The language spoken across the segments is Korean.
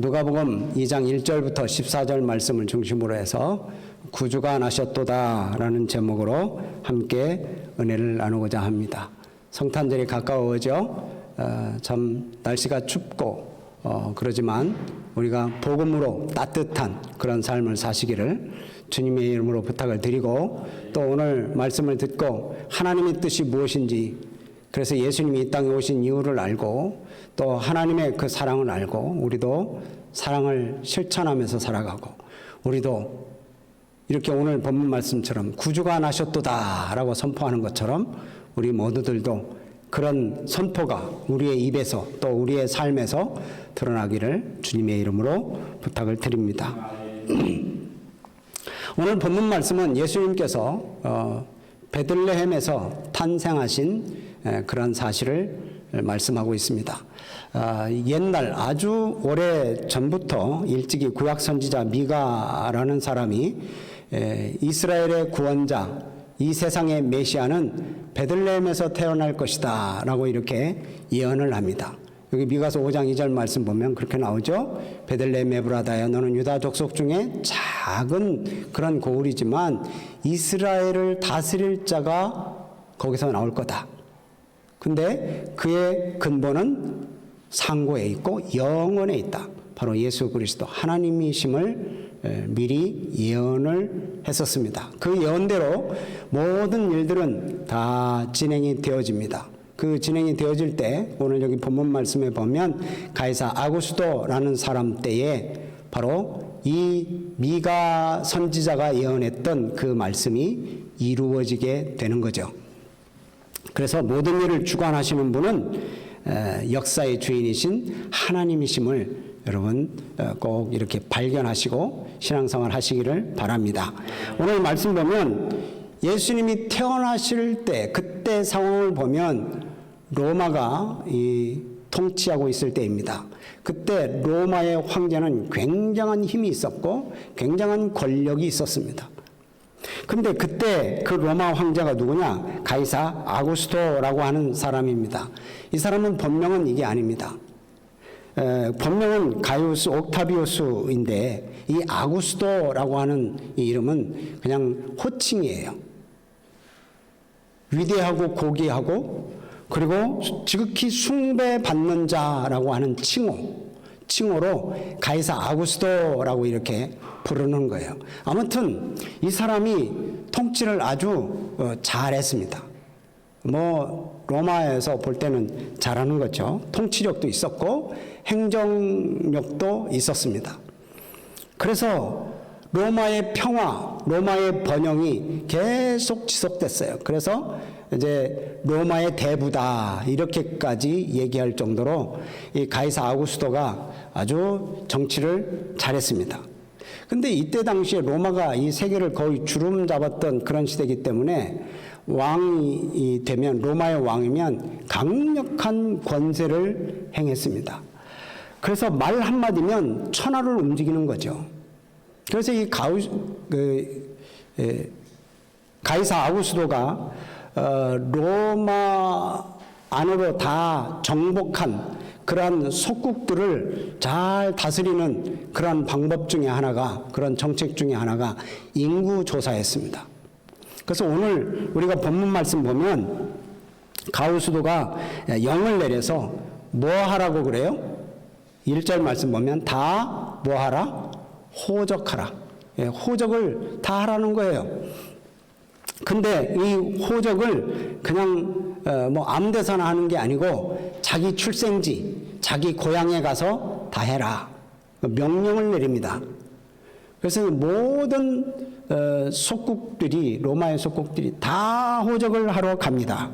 누가복음 2장 1절부터 14절 말씀을 중심으로 해서 구주가 나셨도다라는 제목으로 함께 은혜를 나누고자 합니다. 성탄절이 가까워져 참 날씨가 춥고 그러지만 우리가 복음으로 따뜻한 그런 삶을 사시기를 주님의 이름으로 부탁을 드리고, 또 오늘 말씀을 듣고 하나님의 뜻이 무엇인지, 그래서 예수님이 이 땅에 오신 이유를 알고 또 하나님의 그 사랑을 알고 우리도 사랑을 실천하면서 살아가고, 우리도 이렇게 오늘 본문 말씀처럼 구주가 나셨도다 라고 선포하는 것처럼 우리 모두들도 그런 선포가 우리의 입에서 또 우리의 삶에서 드러나기를 주님의 이름으로 부탁을 드립니다. 오늘 본문 말씀은 예수님께서 베들레헴에서 탄생하신 그런 사실을 말씀하고 있습니다. 옛날 아주 오래 전부터 일찍이 구약 선지자 미가라는 사람이 이스라엘의 구원자, 이 세상의 메시아는 베들레헴에서 태어날 것이다 라고 이렇게 예언을 합니다. 여기 미가서 5장 2절 말씀 보면 그렇게 나오죠. 베들레헴 에브라다야, 너는 유다 족속 중에 작은 그런 고울이지만 이스라엘을 다스릴 자가 거기서 나올 거다. 근데 그의 근본은 상고에 있고 영원에 있다. 바로 예수 그리스도 하나님이심을 미리 예언을 했었습니다. 그 예언대로 모든 일들은 다 진행이 되어집니다. 그 진행이 되어질 때 오늘 여기 본문 말씀에 보면 가이사 아구스도라는 사람 때에 바로 이 미가 선지자가 예언했던 그 말씀이 이루어지게 되는 거죠. 그래서 모든 일을 주관하시는 분은 역사의 주인이신 하나님이심을 여러분 꼭 이렇게 발견하시고 신앙생활 하시기를 바랍니다. 오늘 말씀 보면 예수님이 태어나실 때 그때 상황을 보면 로마가 통치하고 있을 때입니다. 그때 로마의 황제는 굉장한 힘이 있었고 굉장한 권력이 있었습니다. 근데 그때 그 로마 황제가 누구냐? 가이사 아구스토라고 하는 사람입니다. 이 사람은 본명은 이게 아닙니다. 본명은 가이우스 옥타비우스인데 이 아구스토라고 하는 이 이름은 그냥 호칭이에요. 위대하고 고귀하고 그리고 지극히 숭배받는 자라고 하는 칭호로 가이사 아구스토라고 이렇게 부르는 거예요. 아무튼 이 사람이 통치를 아주 잘했습니다. 로마에서 볼 때는 잘하는 거죠. 통치력도 있었고 행정력도 있었습니다. 그래서 로마의 평화, 로마의 번영이 계속 지속됐어요. 그래서 이제 로마의 대부다 이렇게까지 얘기할 정도로 이 가이사 아구스토가 아주 정치를 잘했습니다. 근데 이때 당시에 로마가 이 세계를 거의 주름 잡았던 그런 시대이기 때문에 왕이 되면, 로마의 왕이면 강력한 권세를 행했습니다. 그래서 말 한마디면 천하를 움직이는 거죠. 그래서 이 가이사 아구스토가 로마 안으로 다 정복한 그러한 속국들을 잘 다스리는 그런 방법 중에 하나가, 그런 정책 중에 하나가 인구조사였습니다. 그래서 오늘 우리가 본문 말씀 보면 가우스도가 영을 내려서 뭐 하라고 그래요? 1절 말씀 보면 다 뭐 하라? 호적하라. 호적을 다 하라는 거예요. 근데 이 호적을 그냥 아무 데서나 하는 게 아니고 자기 출생지, 자기 고향에 가서 다 해라. 명령을 내립니다. 그래서 모든 속국들이, 로마의 속국들이 다 호적을 하러 갑니다.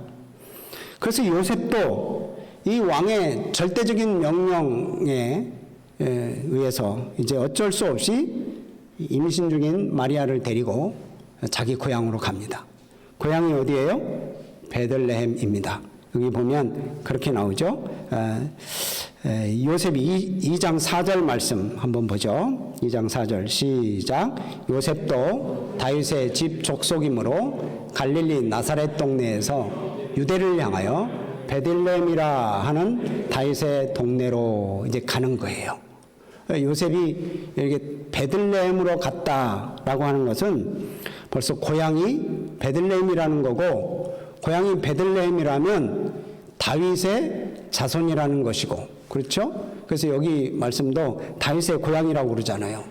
그래서 요셉도 이 왕의 절대적인 명령에 의해서 이제 어쩔 수 없이 임신 중인 마리아를 데리고 자기 고향으로 갑니다. 고향이 어디예요? 베들레헴입니다. 여기 보면 그렇게 나오죠. 요셉이 2장 4절 말씀 한번 보죠. 2장 4절 시작. 요셉도 다윗의 집 족속이므로 갈릴리 나사렛 동네에서 유대를 향하여 베들레헴이라 하는 다윗의 동네로 이제 가는 거예요. 요셉이 이렇게 베들레헴으로 갔다라고 하는 것은 벌써 고향이 베들레헴이라는 거고, 고향이 베들레헴이라면 다윗의 자손이라는 것이고, 그렇죠? 그래서 여기 말씀도 다윗의 고향이라고 그러잖아요.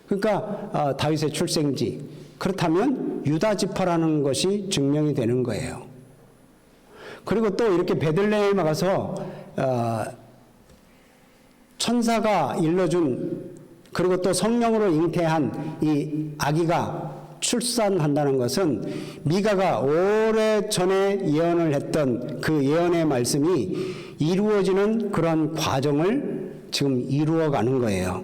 그러니까 다윗의 출생지, 그렇다면 유다 지파라는 것이 증명이 되는 거예요. 그리고 또 이렇게 베들레헴에 가서 천사가 일러준, 그리고 또 성령으로 잉태한 이 아기가 출산한다는 것은 미가가 오래전에 예언을 했던 그 예언의 말씀이 이루어지는 그런 과정을 지금 이루어가는 거예요.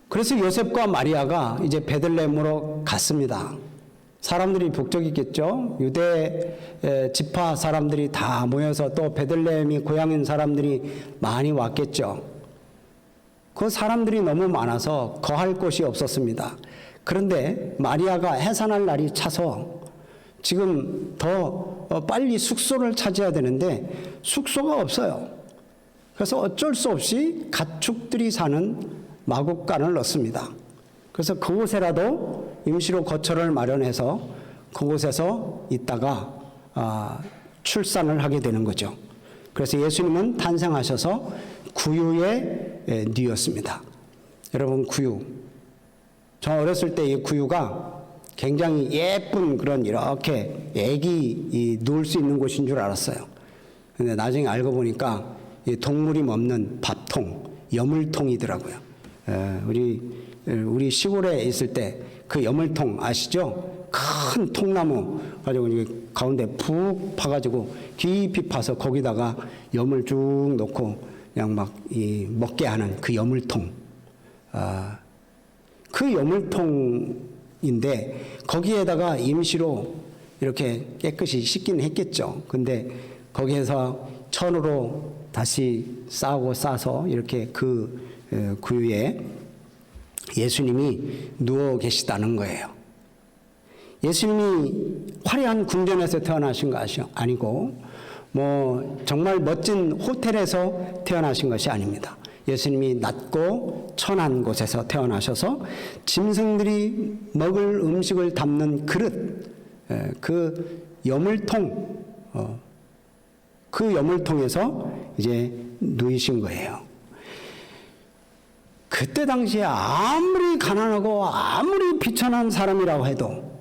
그래서 요셉과 마리아가 이제 베들레헴으로 갔습니다. 사람들이 북적이겠죠. 유대 지파 사람들이 다 모여서, 또 베들레헴이 고향인 사람들이 많이 왔겠죠. 그 사람들이 너무 많아서 거할 곳이 없었습니다. 그런데 마리아가 해산할 날이 차서 지금 더 빨리 숙소를 차지해야 되는데 숙소가 없어요. 그래서 어쩔 수 없이 가축들이 사는 마국간을 넣습니다. 그래서 그곳에라도 임시로 거처를 마련해서 그곳에서 있다가 출산을 하게 되는 거죠. 그래서 예수님은 탄생하셔서 구유의 뉘였습니다. 여러분, 구유. 저 어렸을 때 이 구유가 굉장히 예쁜 그런 이렇게 애기 누울 수 있는 곳인 줄 알았어요. 근데 나중에 알고 보니까 이 동물이 먹는 밥통, 여물통이더라고요. 우리 시골에 있을 때 그 여물통 아시죠? 큰 통나무 가지고 가운데 푹 파가지고 깊이 파서 거기다가 염을 쭉 넣고 그냥 막 먹게 하는 그 여물통. 그 여물통인데 거기에다가 임시로 이렇게 깨끗이 씻긴 했겠죠. 근데 거기에서 천으로 다시 싸서 이렇게 그 구유에 예수님이 누워 계시다는 거예요. 예수님이 화려한 궁전에서 태어나신 것이 아니고 정말 멋진 호텔에서 태어나신 것이 아닙니다. 예수님이 낮고 천한 곳에서 태어나셔서 짐승들이 먹을 음식을 담는 그릇, 그 여물통, 그 여물통에서 이제 누이신 거예요. 그때 당시에 아무리 가난하고 아무리 비천한 사람이라고 해도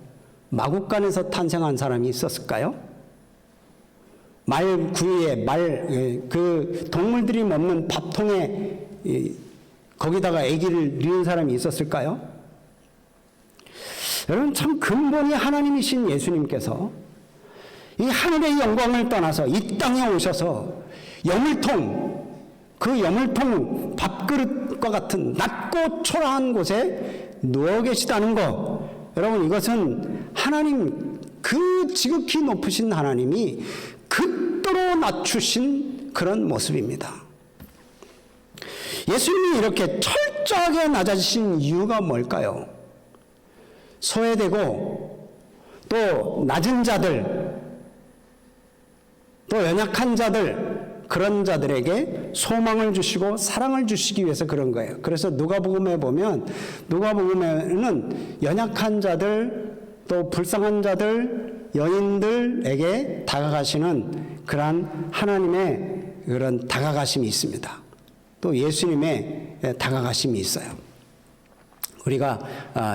마국간에서 탄생한 사람이 있었을까요? 말 구유에 그 동물들이 먹는 밥통에 거기다가 아기를 낳은 사람이 있었을까요? 여러분, 참 근본이 하나님이신 예수님께서 이 하늘의 영광을 떠나서 이 땅에 오셔서 그 여물통 밥그릇과 같은 낮고 초라한 곳에 누워 계시다는 것, 여러분, 이것은 하나님, 그 지극히 높으신 하나님이 극도로 낮추신 그런 모습입니다. 예수님이 이렇게 철저하게 낮아지신 이유가 뭘까요? 소외되고 또 낮은 자들, 또 연약한 자들, 그런 자들에게 소망을 주시고 사랑을 주시기 위해서 그런 거예요. 그래서 누가복음에 보면, 누가복음에는 연약한 자들, 또 불쌍한 자들, 여인들에게 다가가시는 그러한 하나님의 그런 다가가심이 있습니다. 또 예수님의 다가가심이 있어요. 우리가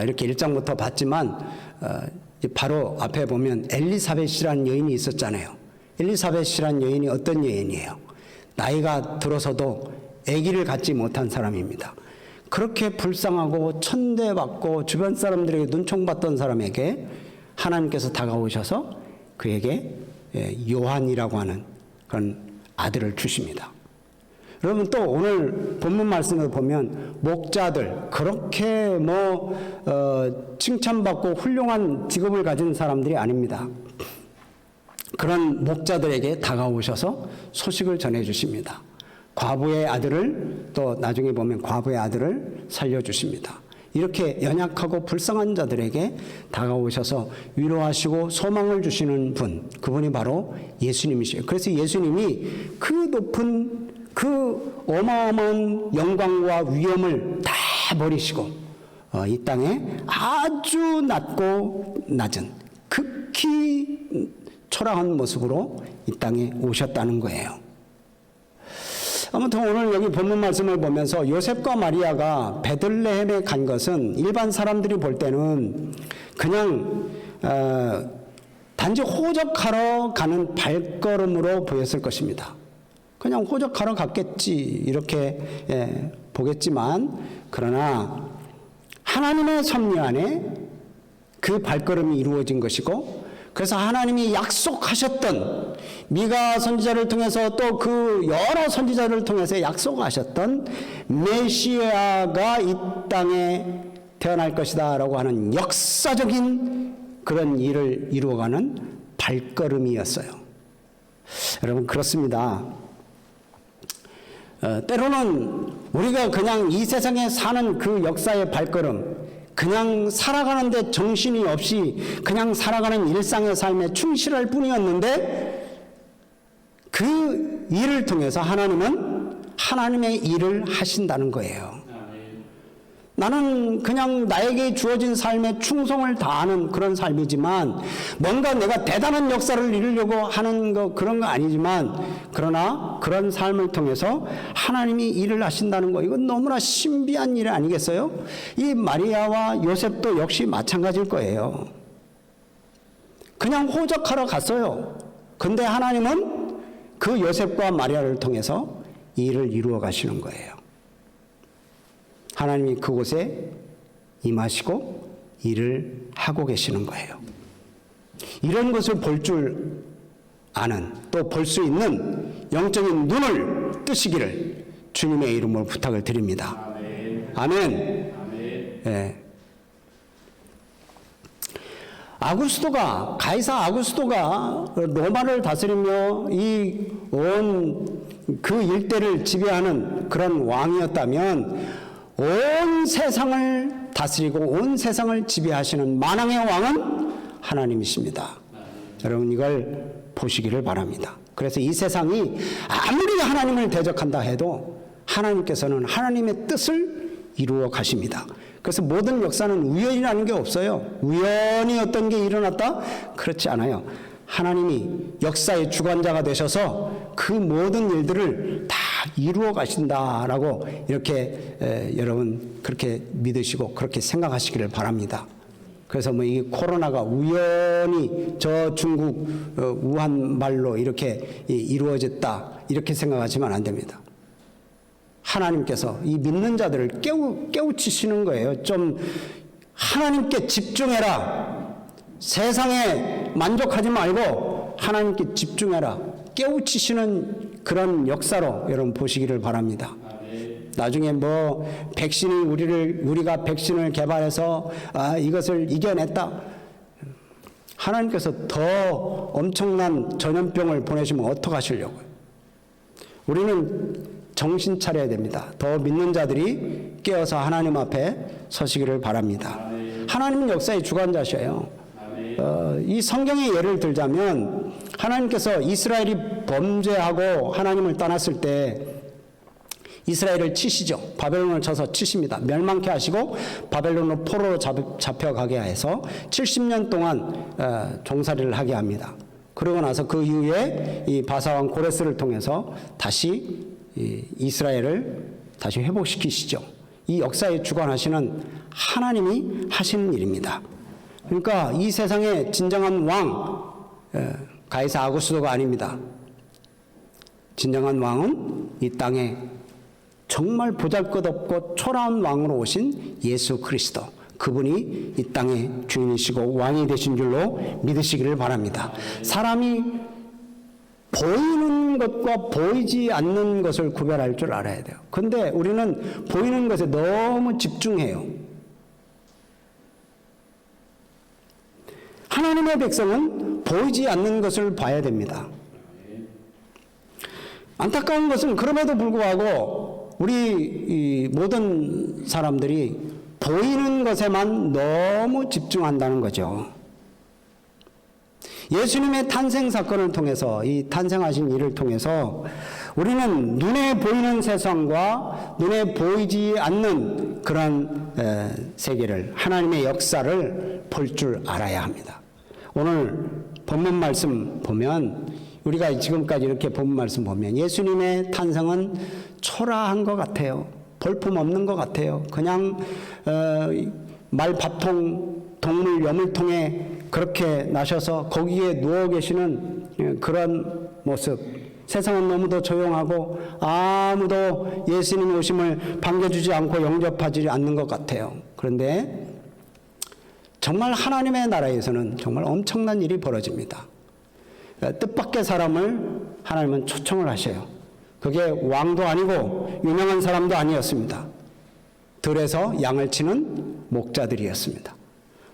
이렇게 1장부터 봤지만 바로 앞에 보면 엘리사벳이라는 여인이 있었잖아요. 엘리사벳이라는 여인이 어떤 여인이에요? 나이가 들어서도 아기를 갖지 못한 사람입니다. 그렇게 불쌍하고 천대받고 주변 사람들에게 눈총받던 사람에게 하나님께서 다가오셔서 그에게 요한이라고 하는 그런 아들을 주십니다. 여러분, 또 오늘 본문 말씀을 보면 목자들, 그렇게 칭찬받고 훌륭한 직업을 가진 사람들이 아닙니다. 그런 목자들에게 다가오셔서 소식을 전해주십니다. 과부의 아들을, 또 나중에 보면 과부의 아들을 살려주십니다. 이렇게 연약하고 불쌍한 자들에게 다가오셔서 위로하시고 소망을 주시는 분, 그분이 바로 예수님이시에요. 그래서 예수님이 그 높은 그 어마어마한 영광과 위엄을 다 버리시고 이 땅에 아주 낮고 낮은 극히 초라한 모습으로 이 땅에 오셨다는 거예요. 아무튼 오늘 여기 본문 말씀을 보면서 요셉과 마리아가 베들레헴에 간 것은 일반 사람들이 볼 때는 그냥 단지 호적하러 가는 발걸음으로 보였을 것입니다. 그냥 호적하러 갔겠지 이렇게 보겠지만, 그러나 하나님의 섭리 안에 그 발걸음이 이루어진 것이고, 그래서 하나님이 약속하셨던, 미가 선지자를 통해서 또 그 여러 선지자를 통해서 약속하셨던 메시아가 이 땅에 태어날 것이다 라고 하는 역사적인 그런 일을 이루어가는 발걸음이었어요. 여러분, 그렇습니다. 때로는 우리가 그냥 이 세상에 사는 그 역사의 발걸음, 그냥 살아가는데 정신이 없이 그냥 살아가는 일상의 삶에 충실할 뿐이었는데, 그 일을 통해서 하나님은 하나님의 일을 하신다는 거예요. 나는 그냥 나에게 주어진 삶에 충성을 다하는 그런 삶이지만, 뭔가 내가 대단한 역사를 이루려고 하는 그런 거 아니지만, 그러나 그런 삶을 통해서 하나님이 일을 하신다는 거, 이건 너무나 신비한 일 아니겠어요? 이 마리아와 요셉도 역시 마찬가지일 거예요. 그냥 호적하러 갔어요. 근데 하나님은 그 요셉과 마리아를 통해서 일을 이루어 가시는 거예요. 하나님이 그곳에 임하시고 일을 하고 계시는 거예요. 이런 것을 볼 줄 아는, 또 볼 수 있는 영적인 눈을 뜨시기를 주님의 이름으로 부탁을 드립니다. 아멘. 예. 가이사 아구스토가 로마를 다스리며 이 온 그 일대를 지배하는 그런 왕이었다면, 온 세상을 다스리고 온 세상을 지배하시는 만왕의 왕은 하나님이십니다. 여러분, 이걸 보시기를 바랍니다. 그래서 이 세상이 아무리 하나님을 대적한다 해도 하나님께서는 하나님의 뜻을 이루어 가십니다. 그래서 모든 역사는 우연이라는 게 없어요. 우연히 어떤 게 일어났다? 그렇지 않아요. 하나님이 역사의 주관자가 되셔서 그 모든 일들을 다 이루어 가신다라고 이렇게 여러분 그렇게 믿으시고 그렇게 생각하시기를 바랍니다. 그래서 뭐 이 코로나가 우연히 저 중국 우한 말로 이렇게 이루어졌다 이렇게 생각하시면 안 됩니다. 하나님께서 이 믿는 자들을 깨우치시는 거예요. 좀 하나님께 집중해라. 세상에 만족하지 말고 하나님께 집중해라. 깨우치시는 그런 역사로 여러분 보시기를 바랍니다. 나중에 뭐 백신이 우리가 백신을 개발해서 이것을 이겨냈다. 하나님께서 더 엄청난 전염병을 보내시면 어떡하시려고요? 우리는 정신 차려야 됩니다. 더 믿는 자들이 깨어서 하나님 앞에 서시기를 바랍니다. 하나님은 역사의 주관자셔요. 이 성경의 예를 들자면, 하나님께서 이스라엘이 범죄하고 하나님을 떠났을 때 이스라엘을 치시죠. 바벨론을 쳐서 치십니다. 멸망케 하시고 바벨론으로 포로로 잡혀가게 해서 70년 동안 종살이를 하게 합니다. 그러고 나서 그 이후에 이 바사왕 고레스를 통해서 다시 이스라엘을 다시 회복시키시죠. 이 역사에 주관하시는 하나님이 하시는 일입니다. 그러니까 이 세상의 진정한 왕, 가이사 아구스토가 아닙니다. 진정한 왕은 이 땅에 정말 보잘것없고 초라한 왕으로 오신 예수 그리스도, 그분이 이 땅의 주인이시고 왕이 되신 줄로 믿으시기를 바랍니다. 사람이 보이는 것과 보이지 않는 것을 구별할 줄 알아야 돼요. 근데 우리는 보이는 것에 너무 집중해요. 하나님의 백성은 보이지 않는 것을 봐야 됩니다. 안타까운 것은 그럼에도 불구하고 우리 모든 사람들이 보이는 것에만 너무 집중한다는 거죠. 예수님의 탄생 사건을 통해서, 이 탄생하신 일을 통해서 우리는 눈에 보이는 세상과 눈에 보이지 않는 그런 세계를, 하나님의 역사를 볼 줄 알아야 합니다. 오늘 본문 말씀 보면, 우리가 지금까지 이렇게 본문 말씀 보면 예수님의 탄생은 초라한 것 같아요. 볼품 없는 것 같아요. 그냥 말밥통, 동물 여물통에 그렇게 나셔서 거기에 누워 계시는 그런 모습. 세상은 너무도 조용하고 아무도 예수님 오심을 반겨주지 않고 영접하지 않는 것 같아요. 그런데 정말 하나님의 나라에서는 정말 엄청난 일이 벌어집니다. 뜻밖의 사람을 하나님은 초청을 하셔요. 그게 왕도 아니고 유명한 사람도 아니었습니다. 들에서 양을 치는 목자들이었습니다.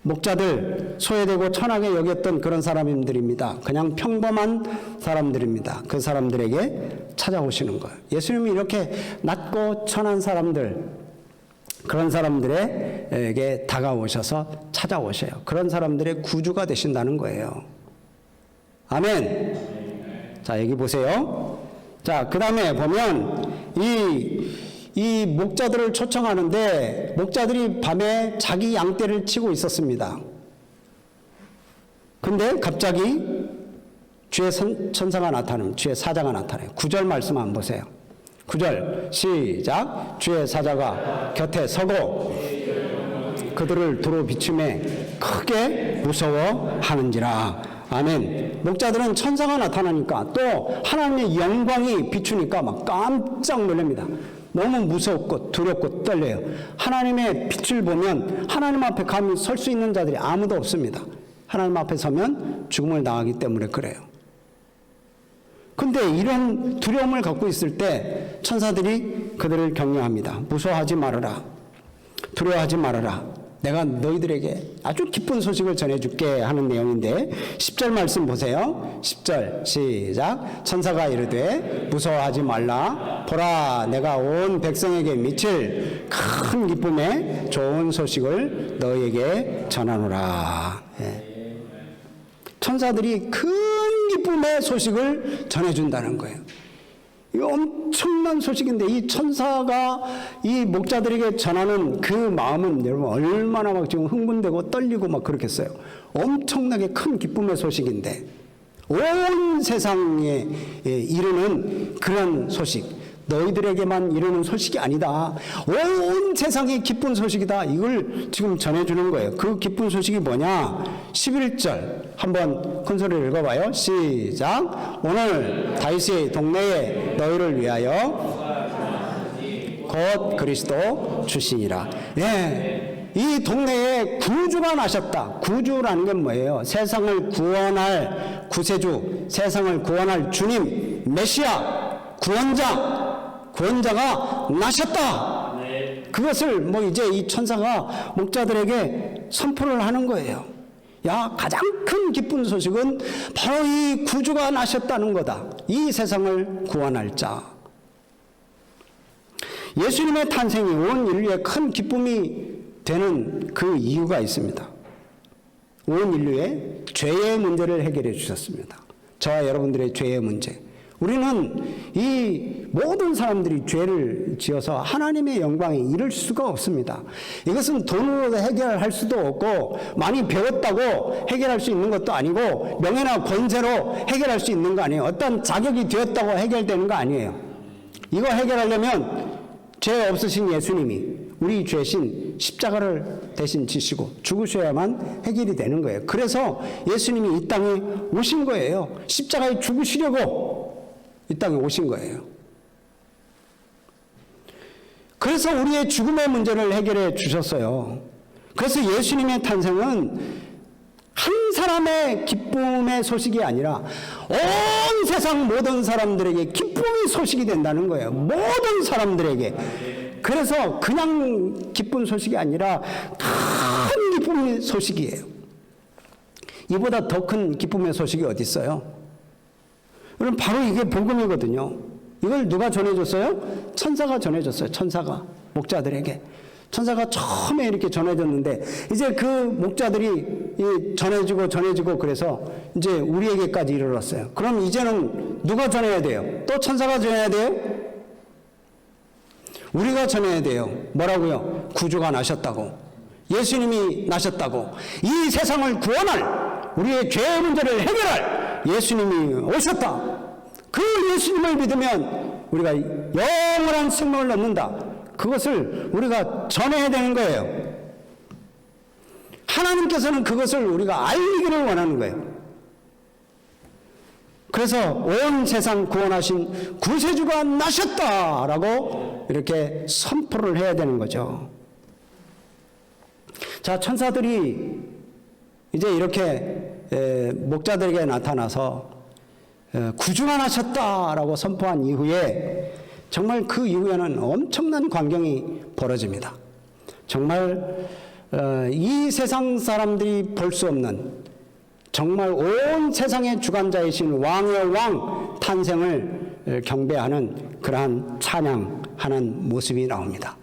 목자들, 소외되고 천하게 여겼던 그런 사람들입니다. 그냥 평범한 사람들입니다. 그 사람들에게 찾아오시는 거예요. 예수님이 이렇게 낮고 천한 사람들, 그런 사람들에게 다가오셔서 찾아오셔요. 그런 사람들의 구주가 되신다는 거예요. 아멘. 자, 여기 보세요. 자, 그 다음에 보면 이 목자들을 초청하는데, 목자들이 밤에 자기 양떼를 치고 있었습니다. 근데 갑자기 주의 천사가 나타나요. 주의 사자가 나타나요. 9절 말씀 한번 보세요. 9절 시작. 주의 사자가 곁에 서고 그들을 두루 비추매 크게 무서워하는지라. 아멘. 목자들은 천사가 나타나니까, 또 하나님의 영광이 비추니까 막 깜짝 놀랍니다. 너무 무섭고 두렵고 떨려요. 하나님의 빛을 보면 하나님 앞에 감히 설 수 있는 자들이 아무도 없습니다. 하나님 앞에 서면 죽음을 당하기 때문에 그래요. 근데 이런 두려움을 갖고 있을 때 천사들이 그들을 격려합니다. 무서워하지 말아라. 두려워하지 말아라. 내가 너희들에게 아주 기쁜 소식을 전해줄게 하는 내용인데, 10절 말씀 보세요. 10절 시작. 천사가 이르되 무서워하지 말라. 보라, 내가 온 백성에게 미칠 큰 기쁨의 좋은 소식을 너희에게 전하노라. 예. 천사들이 큰 기쁨의 소식을 전해준다는 거예요. 이 엄청난 소식인데, 이 천사가 이 목자들에게 전하는 그 마음은 여러분 얼마나 막 지금 흥분되고 떨리고 막 그렇겠어요. 엄청나게 큰 기쁨의 소식인데, 온 세상에 이르는 그런 소식, 너희들에게만 이르는 소식이 아니다. 온 세상의 기쁜 소식이다. 이걸 지금 전해주는 거예요. 그 기쁜 소식이 뭐냐? 11절 한번 큰 소리를 읽어봐요. 시작. 오늘 다윗의 동네에 너희를 위하여 곧 그리스도 주시니라. 예, 이 동네에 구주가 나셨다. 구주라는 게 뭐예요? 세상을 구원할 구세주, 세상을 구원할 주님, 메시아, 구원자가 나셨다. 그것을 뭐 이제 이 천사가 목자들에게 선포를 하는 거예요. 야, 가장 큰 기쁜 소식은 바로 이 구주가 나셨다는 거다. 이 세상을 구원할 자. 예수님의 탄생이 온 인류의 큰 기쁨이 되는 그 이유가 있습니다. 온 인류의 죄의 문제를 해결해 주셨습니다. 저와 여러분들의 죄의 문제. 우리는 이 모든 사람들이 죄를 지어서 하나님의 영광에 이를 수가 없습니다. 이것은 돈으로 해결할 수도 없고, 많이 배웠다고 해결할 수 있는 것도 아니고, 명예나 권세로 해결할 수 있는 거 아니에요. 어떤 자격이 되었다고 해결되는 거 아니에요. 이거 해결하려면 죄 없으신 예수님이 우리 죄신 십자가를 대신 지시고 죽으셔야만 해결이 되는 거예요. 그래서 예수님이 이 땅에 오신 거예요. 십자가에 죽으시려고 이 땅에 오신 거예요. 그래서 우리의 죽음의 문제를 해결해 주셨어요. 그래서 예수님의 탄생은 한 사람의 기쁨의 소식이 아니라 온 세상 모든 사람들에게 기쁨의 소식이 된다는 거예요. 모든 사람들에게. 그래서 그냥 기쁜 소식이 아니라 큰 기쁨의 소식이에요. 이보다 더 큰 기쁨의 소식이 어디 있어요? 그럼 바로 이게 복음이거든요. 이걸 누가 전해줬어요? 천사가 전해줬어요. 천사가 목자들에게. 천사가 처음에 이렇게 전해졌는데 이제 그 목자들이 전해지고 그래서 이제 우리에게까지 이르렀어요. 그럼 이제는 누가 전해야 돼요? 또 천사가 전해야 돼요? 우리가 전해야 돼요. 뭐라고요? 구주가 나셨다고. 예수님이 나셨다고. 이 세상을 구원할, 우리의 죄의 문제를 해결할 예수님이 오셨다. 그 예수님을 믿으면 우리가 영원한 생명을 얻는다. 그것을 우리가 전해야 되는 거예요. 하나님께서는 그것을 우리가 알기를 원하는 거예요. 그래서 온 세상 구원하신 구세주가 나셨다라고 이렇게 선포를 해야 되는 거죠. 자, 천사들이 이제 이렇게 목자들에게 나타나서 구주가 나셨다라고 선포한 이후에 정말 그 이후에는 엄청난 광경이 벌어집니다. 정말 이 세상 사람들이 볼 수 없는 정말 온 세상의 주관자이신 왕의 왕 탄생을 경배하는 그러한 찬양하는 모습이 나옵니다.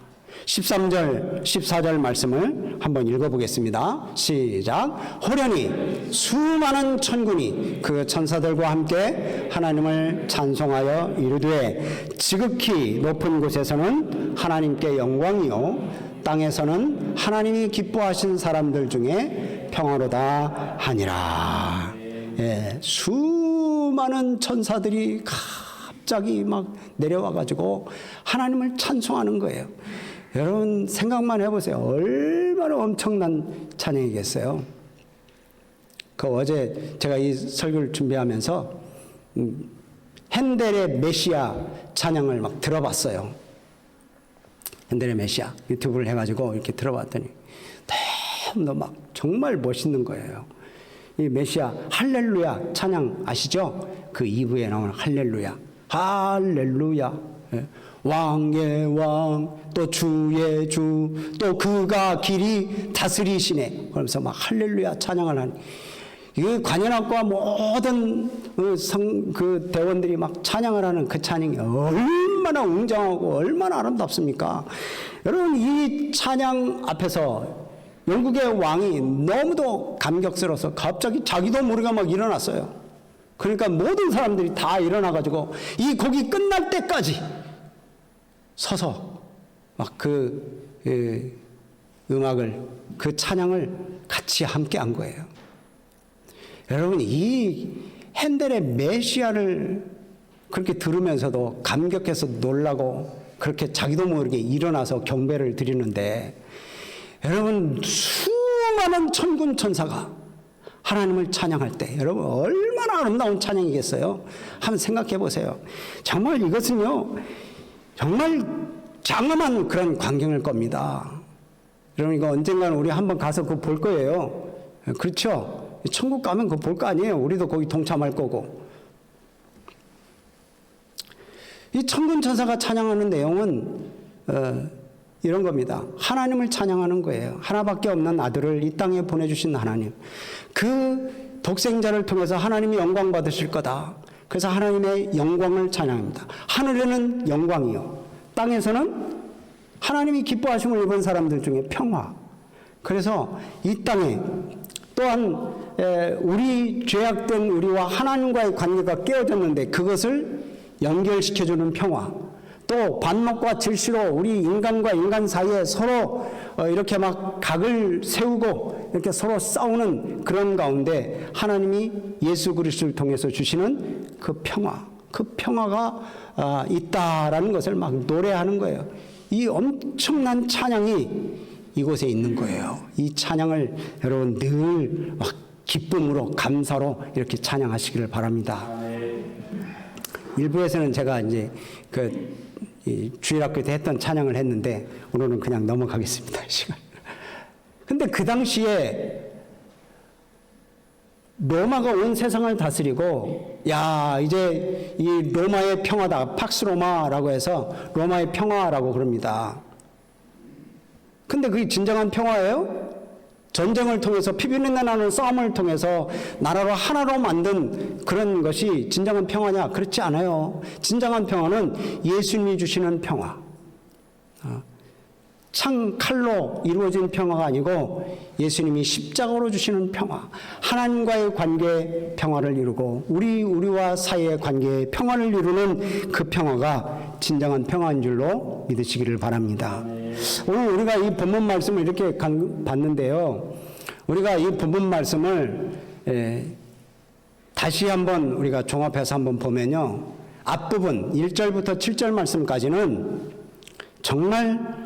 13절, 14절 말씀을 한번 읽어보겠습니다. 시작. 호련히 수많은 천군이 그 천사들과 함께 하나님을 찬송하여 이르되 지극히 높은 곳에서는 하나님께 영광이요 땅에서는 하나님이 기뻐하신 사람들 중에 평화로다 하니라. 예, 수많은 천사들이 갑자기 막 내려와가지고 하나님을 찬송하는 거예요. 여러분 생각만 해보세요. 얼마나 엄청난 찬양이겠어요. 어제 제가 이 설교를 준비하면서 핸델의 메시아 찬양을 막 들어봤어요. 핸델의 메시아 유튜브를 해가지고 이렇게 들어봤더니 너무 막 정말 멋있는 거예요. 이 메시아 할렐루야 찬양 아시죠? 그 2부에 나오는 할렐루야, 할렐루야. 예. 왕의 왕, 또 주의 주, 또 그가 길이 다스리시네. 그러면서 막 할렐루야 찬양을 하는. 이 관현악과 모든 그 대원들이 막 찬양을 하는 그 찬양이 얼마나 웅장하고 얼마나 아름답습니까? 여러분, 이 찬양 앞에서 영국의 왕이 너무도 감격스러워서 갑자기 자기도 모르게 막 일어났어요. 그러니까 모든 사람들이 다 일어나가지고 이 곡이 끝날 때까지 서서 막 그 음악을, 그 찬양을 같이 함께 한 거예요. 여러분, 이 핸델의 메시아를 그렇게 들으면서도 감격해서 놀라고 그렇게 자기도 모르게 일어나서 경배를 드리는데, 여러분, 수많은 천군 천사가 하나님을 찬양할 때 여러분 얼마나 아름다운 찬양이겠어요? 한번 생각해 보세요. 정말 이것은요, 정말 장엄한 그런 광경일 겁니다. 여러분, 이거 언젠가는 우리 한번 가서 그거 볼 거예요. 그렇죠? 천국 가면 그거 볼 거 아니에요. 우리도 거기 동참할 거고. 이 천군 천사가 찬양하는 내용은 이런 겁니다. 하나님을 찬양하는 거예요. 하나밖에 없는 아들을 이 땅에 보내주신 하나님. 그 독생자를 통해서 하나님이 영광 받으실 거다. 그래서 하나님의 영광을 찬양합니다. 하늘에는 영광이요, 땅에서는 하나님이 기뻐하심을 입은 사람들 중에 평화. 그래서 이 땅에 또한 우리 죄악된 우리와 하나님과의 관계가 깨어졌는데 그것을 연결시켜주는 평화, 또 반목과 질시로 우리 인간과 인간 사이에 서로 이렇게 막 각을 세우고 이렇게 서로 싸우는 그런 가운데 하나님이 예수 그리스도를 통해서 주시는 그 평화, 그 평화가 있다라는 것을 막 노래하는 거예요. 이 엄청난 찬양이 이곳에 있는 거예요. 이 찬양을 여러분 늘 막 기쁨으로, 감사로 이렇게 찬양하시기를 바랍니다. 일부에서는 제가 이제 이 주일학교 때 했던 찬양을 했는데 오늘은 그냥 넘어가겠습니다. 시간. 근데 그 당시에 로마가 온 세상을 다스리고, 야, 이제 이 로마의 평화다, 팍스 로마라고 해서 로마의 평화라고 그럽니다. 근데 그게 진정한 평화예요? 전쟁을 통해서, 피비린내 나는 싸움을 통해서 나라를 하나로 만든 그런 것이 진정한 평화냐? 그렇지 않아요. 진정한 평화는 예수님이 주시는 평화. 창 칼로 이루어진 평화가 아니고 예수님이 십자가로 주시는 평화, 하나님과의 관계의 평화를 이루고 우리와 사이의 관계의 평화를 이루는 그 평화가 진정한 평화인 줄로 믿으시기를 바랍니다. 오늘 우리가 이 본문 말씀을 이렇게 봤는데요. 우리가 이 본문 말씀을 다시 한번 우리가 종합해서 한번 보면요. 앞부분 1절부터 7절 말씀까지는 정말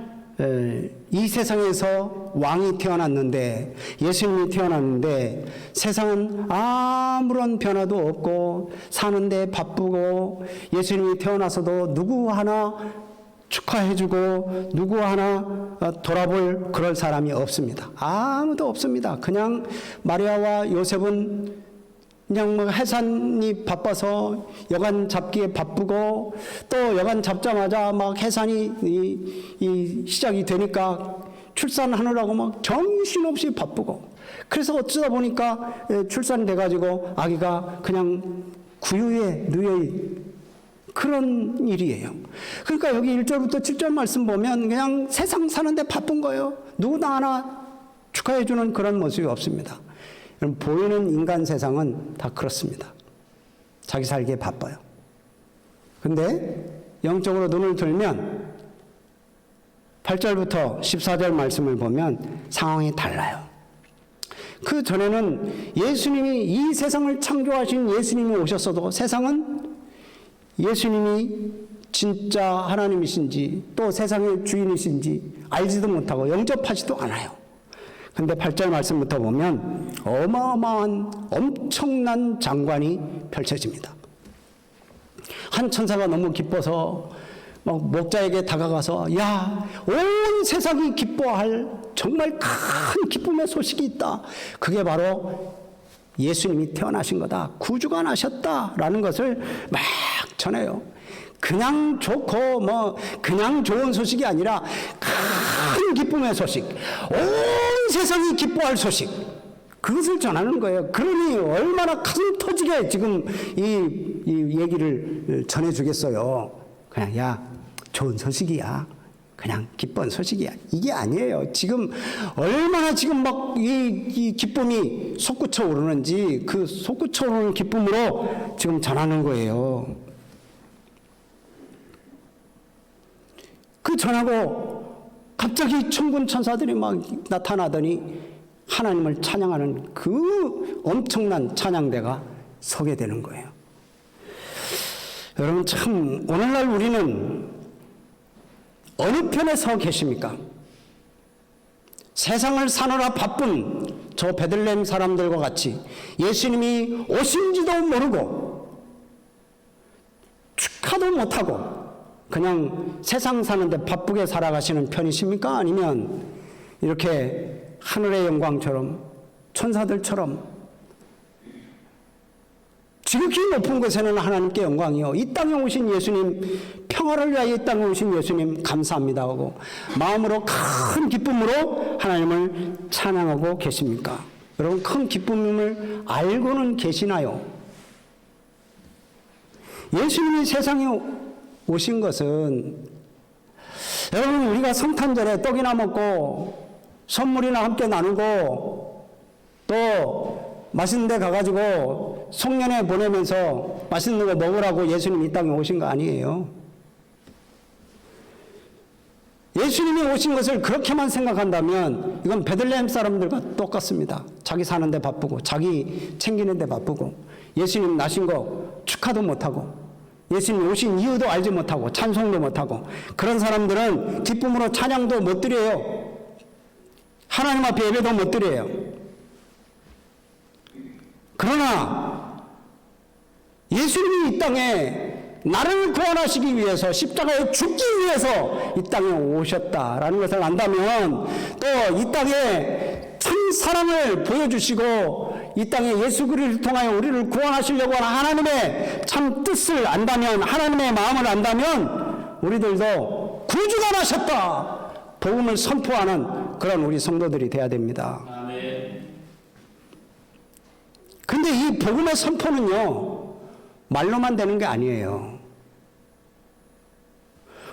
이 세상에서 왕이 태어났는데, 예수님이 태어났는데 세상은 아무런 변화도 없고 사는데 바쁘고, 예수님이 태어나서도 누구 하나 축하해주고 누구 하나 돌아볼 그럴 사람이 없습니다. 아무도 없습니다. 그냥 마리아와 요셉은 그냥 뭐 해산이 바빠서 여간 잡기에 바쁘고, 또 여간 잡자마자 막 해산이 시작이 되니까 출산하느라고 막 정신없이 바쁘고, 그래서 어쩌다 보니까 출산돼가지고 아기가 그냥 구유에 누여있는 그런 일이에요. 그러니까 여기 1절부터 7절 말씀 보면 그냥 세상 사는데 바쁜 거예요. 누구나 하나 축하해주는 그런 모습이 없습니다. 보이는 인간 세상은 다 그렇습니다. 자기 살기에 바빠요. 근데 영적으로 눈을 들면 8절부터 14절 말씀을 보면 상황이 달라요. 그 전에는 예수님이, 이 세상을 창조하신 예수님이 오셨어도 세상은 예수님이 진짜 하나님이신지 또 세상의 주인이신지 알지도 못하고 영접하지도 않아요. 근데 8절 말씀부터 보면 어마어마한 엄청난 장관이 펼쳐집니다. 한 천사가 너무 기뻐서 막 목자에게 다가가서, 야, 온 세상이 기뻐할 정말 큰 기쁨의 소식이 있다. 그게 바로 예수님이 태어나신 거다. 구주가 나셨다라는 것을 막 전해요. 그냥 좋고 뭐 그냥 좋은 소식이 아니라 큰 기쁨의 소식, 온 세상이 기뻐할 소식, 그것을 전하는 거예요. 그러니 얼마나 가슴 터지게 지금 이 얘기를 전해주겠어요. 그냥 야, 좋은 소식이야, 그냥 기쁜 소식이야, 이게 아니에요. 지금 얼마나 지금 막 이 기쁨이 솟구쳐 오르는지 그 솟구쳐 오르는 기쁨으로 지금 전하는 거예요. 그 전하고 갑자기 천군 천사들이 막 나타나더니 하나님을 찬양하는 그 엄청난 찬양대가 서게 되는 거예요. 여러분, 참 오늘날 우리는 어느 편에 서 계십니까? 세상을 사느라 바쁜 저 베들레헴 사람들과 같이 예수님이 오신지도 모르고 축하도 못하고 그냥 세상 사는데 바쁘게 살아가시는 편이십니까? 아니면 이렇게 하늘의 영광처럼 천사들처럼 지극히 높은 곳에는 하나님께 영광이요, 이 땅에 오신 예수님, 평화를 위하여 이 땅에 오신 예수님 감사합니다 하고 마음으로 큰 기쁨으로 하나님을 찬양하고 계십니까? 여러분, 큰 기쁨을 알고는 계시나요? 예수님이 세상에 오신 것은, 여러분, 우리가 성탄절에 떡이나 먹고 선물이나 함께 나누고 또 맛있는 데 가가지고 송년회 보내면서 맛있는 거 먹으라고 예수님 이 땅에 오신 거 아니에요. 예수님이 오신 것을 그렇게만 생각한다면 이건 베들레헴 사람들과 똑같습니다. 자기 사는데 바쁘고 자기 챙기는데 바쁘고 예수님 나신 거 축하도 못하고 예수님 오신 이유도 알지 못하고 찬송도 못하고 그런 사람들은 기쁨으로 찬양도 못 드려요. 하나님 앞에 예배도 못 드려요. 그러나 예수님이 이 땅에 나를 구원하시기 위해서 십자가에 죽기 위해서 이 땅에 오셨다라는 것을 안다면, 또 이 땅에 참 사랑을 보여주시고 이 땅에 예수 그리스도를 통하여 우리를 구원하시려고 하는 하나님의 참 뜻을 안다면, 하나님의 마음을 안다면 우리들도 구주가 나셨다, 복음을 선포하는 그런 우리 성도들이 돼야 됩니다. 근데 이 복음의 선포는요, 말로만 되는 게 아니에요.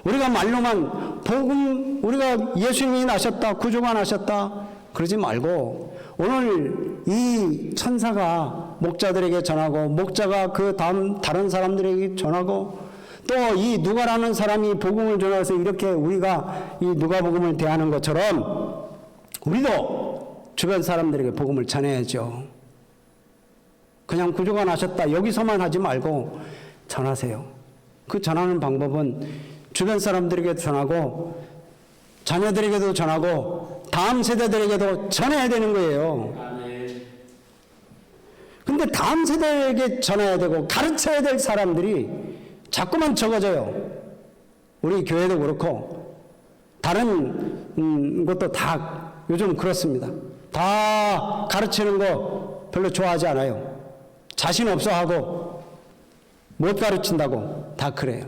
우리가 말로만 복음, 우리가 예수님이 나셨다, 구주가 나셨다 그러지 말고 오늘 이 천사가 목자들에게 전하고 목자가 그 다음 다른 사람들에게 전하고 또 이 누가라는 사람이 복음을 전해서 이렇게 우리가 이 누가복음을 대하는 것처럼 우리도 주변 사람들에게 복음을 전해야죠. 그냥 구주가 나셨다 여기서만 하지 말고 전하세요. 그 전하는 방법은 주변 사람들에게 전하고 자녀들에게도 전하고 다음 세대들에게도 전해야 되는 거예요. 근데 다음 세대에게 전해야 되고 가르쳐야 될 사람들이 자꾸만 적어져요. 우리 교회도 그렇고 다른 것도 다 요즘 그렇습니다. 다 가르치는 거 별로 좋아하지 않아요. 자신 없어 하고 못 가르친다고 다 그래요.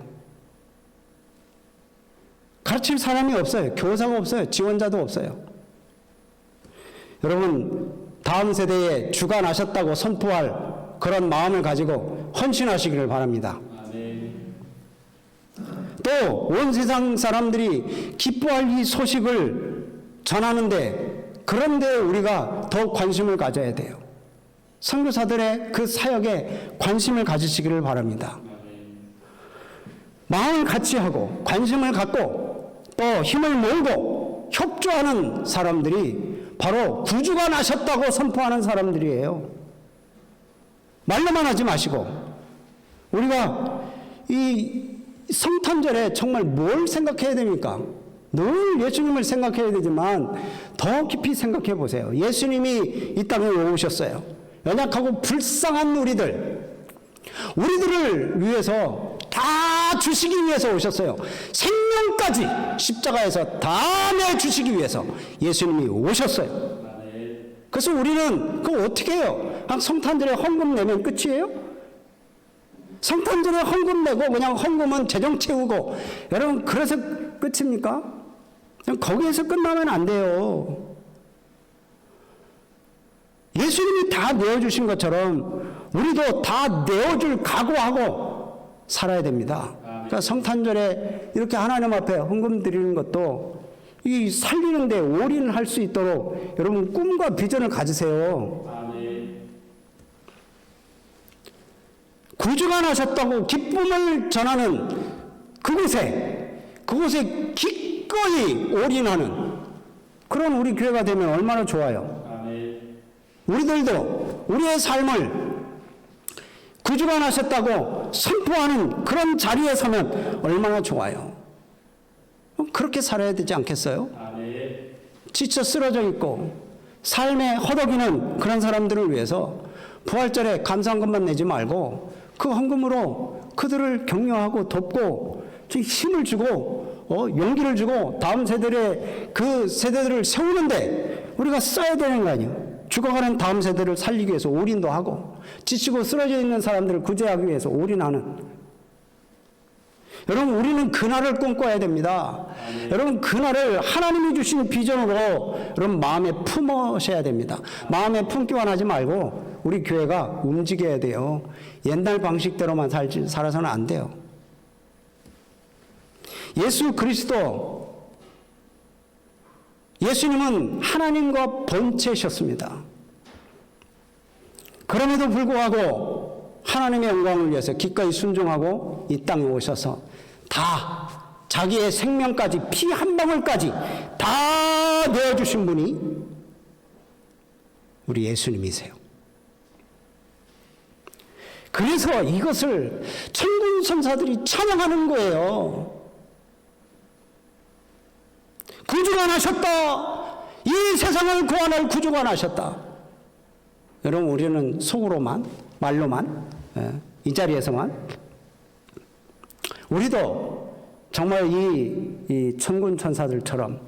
가르칠 사람이 없어요. 교사가 없어요. 지원자도 없어요. 여러분, 다음 세대에 주가 나셨다고 선포할 그런 마음을 가지고 헌신하시기를 바랍니다. 또 온 세상 사람들이 기뻐할 이 소식을 전하는데 그런데 우리가 더 관심을 가져야 돼요. 선교사들의 그 사역에 관심을 가지시기를 바랍니다. 마음을 같이 하고 관심을 갖고 또 힘을 모으고 협조하는 사람들이 바로 구주가 나셨다고 선포하는 사람들이에요. 말로만 하지 마시고 우리가 이 성탄절에 정말 뭘 생각해야 됩니까? 늘 예수님을 생각해야 되지만 더 깊이 생각해 보세요. 예수님이 이 땅에 오셨어요. 연약하고 불쌍한 우리들을 위해서 다 주시기 위해서 오셨어요. 생명까지 십자가에서 다 내주시기 위해서 예수님이 오셨어요. 그래서 우리는 그거 어떻게 해요? 그냥 성탄절에 헌금 내면 끝이에요? 성탄절에 헌금 내고 그냥 헌금은 재정 채우고 여러분 그래서 끝입니까? 그냥 거기에서 끝나면 안 돼요. 예수님이 다 내어주신 것처럼 우리도 다 내어줄 각오하고 살아야 됩니다. 그러니까 성탄절에 이렇게 하나님 앞에 헌금 드리는 것도 이 살리는데 올인할 수 있도록 여러분 꿈과 비전을 가지세요. 구주가 나셨다고 기쁨을 전하는 그곳에 기꺼이 올인하는 그런 우리 교회가 되면 얼마나 좋아요. 우리들도 우리의 삶을 구주가 나셨다고 선포하는 그런 자리에 서면 얼마나 좋아요. 그렇게 살아야 되지 않겠어요? 지쳐 쓰러져 있고 삶에 허덕이는 그런 사람들을 위해서 부활절에 감사한 것만 내지 말고 그 헌금으로 그들을 격려하고 돕고 힘을 주고 용기를 주고 다음 세대의 그 세대들을 세우는데 우리가 써야 되는 거 아니에요. 죽어가는 다음 세대를 살리기 위해서 올인도 하고 지치고 쓰러져 있는 사람들을 구제하기 위해서 올인하는 여러분 우리는 그날을 꿈꿔야 됩니다. 여러분 그날을 하나님이 주신 비전으로 여러분 마음에 품으셔야 됩니다. 마음에 품기만 하지 말고 우리 교회가 움직여야 돼요. 옛날 방식대로만 살아서는 안 돼요. 예수 그리스도 예수님은 하나님과 본체셨습니다. 그럼에도 불구하고 하나님의 영광을 위해서 기꺼이 순종하고 이 땅에 오셔서 다 자기의 생명까지 피 한 방울까지 다 내어주신 분이 우리 예수님이세요. 그래서 이것을 천군 천사들이 찬양하는 거예요. 구주가 나셨다. 이 세상을 구원할 구주가 나셨다. 여러분 우리는 속으로만 말로만 이 자리에서만 우리도 정말 이 천군 천사들처럼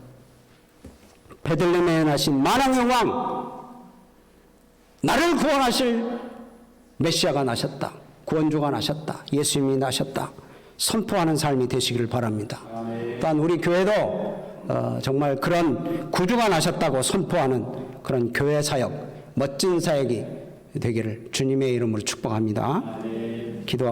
베들레헴에 나신 만왕의 왕 나를 구원하실 메시아가 나셨다. 구원주가 나셨다. 예수님이 나셨다. 선포하는 삶이 되시기를 바랍니다. 또한 우리 교회도 정말 그런 구주가 나셨다고 선포하는 그런 교회 사역, 멋진 사역이 되기를 주님의 이름으로 축복합니다. 기도